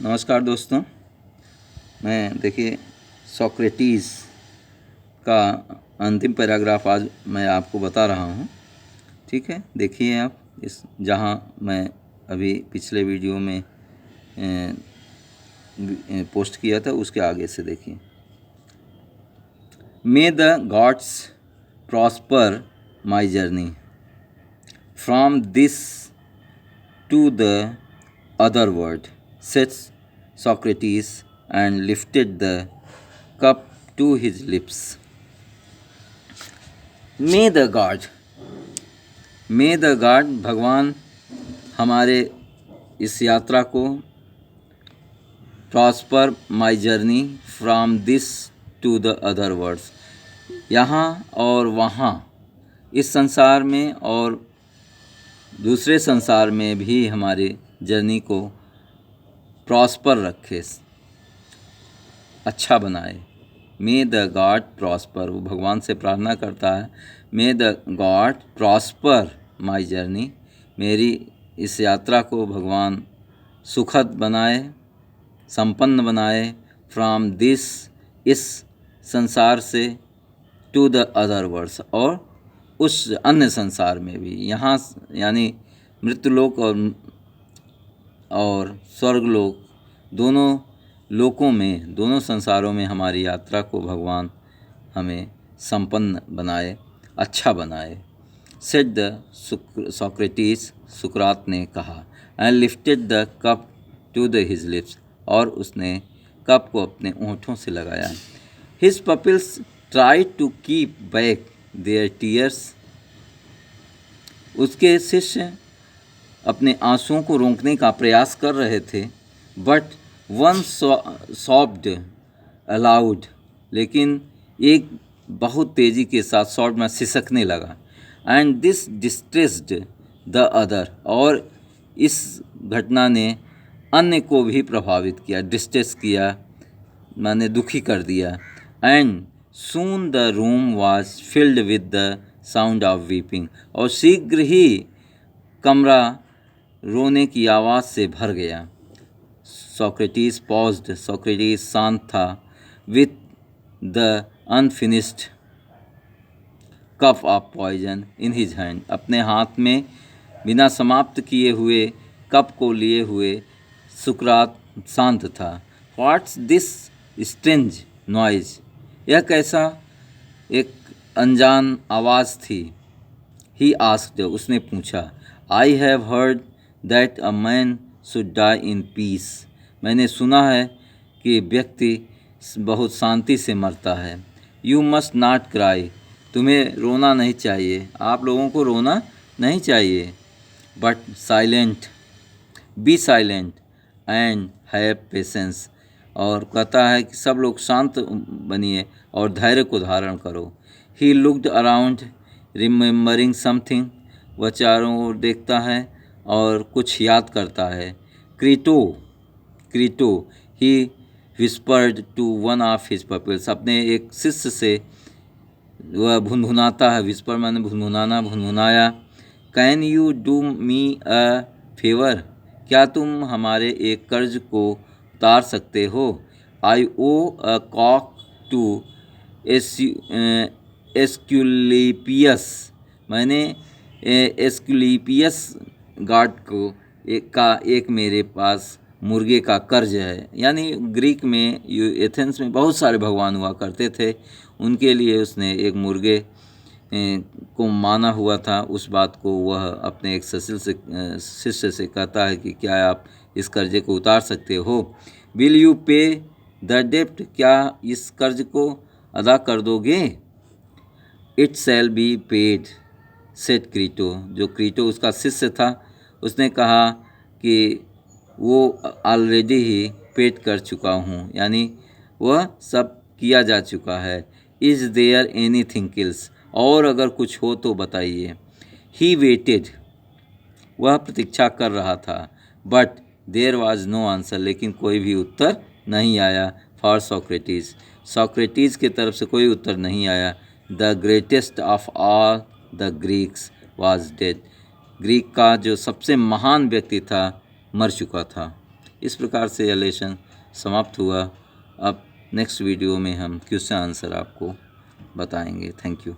नमस्कार दोस्तों। मैं देखिए सोक्रेटिस का अंतिम पैराग्राफ आज मैं आपको बता रहा हूँ। ठीक है, देखिए आप इस जहाँ मैं अभी पिछले वीडियो में पोस्ट किया था उसके आगे से देखिए। May the gods prosper my journey from this to the other world, said Socrates and lifted the cup to his lips. May the God भगवान हमारे इस यात्रा को prosper my journey from this to the other worlds, यहाँ और वहाँ, इस संसार में और दूसरे संसार में भी हमारे जर्नी को प्रॉस्पर रखे, अच्छा बनाए। मे द गॉड प्रॉस्पर, वो भगवान से प्रार्थना करता है, मे the God prosper my journey, मेरी इस यात्रा को भगवान सुखद बनाए, संपन्न बनाए, फ्रॉम दिस, इस संसार से, टू द अदर वर्ल्ड्स, और उस अन्य संसार में भी, यहाँ यानी मृत्युलोक और स्वर्गलोक, दोनों लोकों में, दोनों संसारों में हमारी यात्रा को भगवान हमें संपन्न बनाए, अच्छा बनाए। सेड द सोक्रेटिस, सुकरात ने कहा, and lifted the cup to the his lips, और उसने कप को अपने ओंठों से लगाया। His pupils tried to keep back their tears, उसके शिष्य अपने आंसुओं को रोकने का प्रयास कर रहे थे। बट वन सॉब्ड अलाउड, लेकिन एक बहुत तेज़ी के साथ सॉब्ड में सिसकने लगा। And this distressed the other, और इस घटना ने अन्य को भी प्रभावित किया, डिस्ट्रेस किया, माने दुखी कर दिया। And soon the room was filled with the sound of weeping, और शीघ्र ही कमरा रोने की आवाज़ से भर गया। सोक्रेटिस पॉज्ड, सोक्रेटिस शांत था, with the unfinished cup of poison in his hand, अपने हाथ में बिना समाप्त किए हुए कप को लिए हुए सुकरात शांत था। व्हाट्स दिस स्ट्रेंज नॉइज, यह कैसा एक अनजान आवाज़ थी। ही आस्क्ड, उसने पूछा। I have heard that a man should die in peace, मैंने सुना है कि व्यक्ति बहुत शांति से मरता है। यू मस्ट नॉट क्राई, तुम्हें रोना नहीं चाहिए, आप लोगों को रोना नहीं चाहिए। But silent, be silent and have patience, और कहता है कि सब लोग शांत बनिए और धैर्य को धारण करो। He looked around remembering something, वह चारों ओर देखता है और कुछ याद करता है। Crito, Crito, he whispered to one of his pupils, अपने एक शिष्य से वह भुनभुनाता है, विस्पर माने भुनभुनाना, भुनभुनाया। Can you do me a favour, क्या तुम हमारे एक कर्ज को उतार सकते हो। आई ओ अ कॉक टू एस्क्यूलिपियस, मैंने एस्क्यूलिपियस गार्ड को एक मेरे पास मुर्गे का कर्ज है। यानी ग्रीक में, एथेंस में बहुत सारे भगवान हुआ करते थे, उनके लिए उसने एक मुर्गे को माना हुआ था। उस बात को वह अपने एक शिष्य से कहता है कि क्या आप इस कर्जे को उतार सकते हो। विल यू पे द डेप्ट, क्या इस कर्ज को अदा कर दोगे। It shall be paid, said Crito, जो क्रीटो उसका शिष्य था, उसने कहा कि वो ऑलरेडी ही पेड कर चुका हूँ, यानी वह सब किया जा चुका है। इज़ देयर एनीथिंग एल्स, और अगर कुछ हो तो बताइए। ही वेटेड, वह प्रतीक्षा कर रहा था। But there was no answer, लेकिन कोई भी उत्तर नहीं आया। फॉर सोक्रेटिस, सोक्रेटिस की तरफ से कोई उत्तर नहीं आया। The greatest of all the Greeks was dead, Greek का जो सबसे महान व्यक्ति था मर चुका था। इस प्रकार से यह लेसन समाप्त हुआ। अब नेक्स्ट वीडियो में हम क्वेश्चन आंसर आपको बताएंगे। Thank you.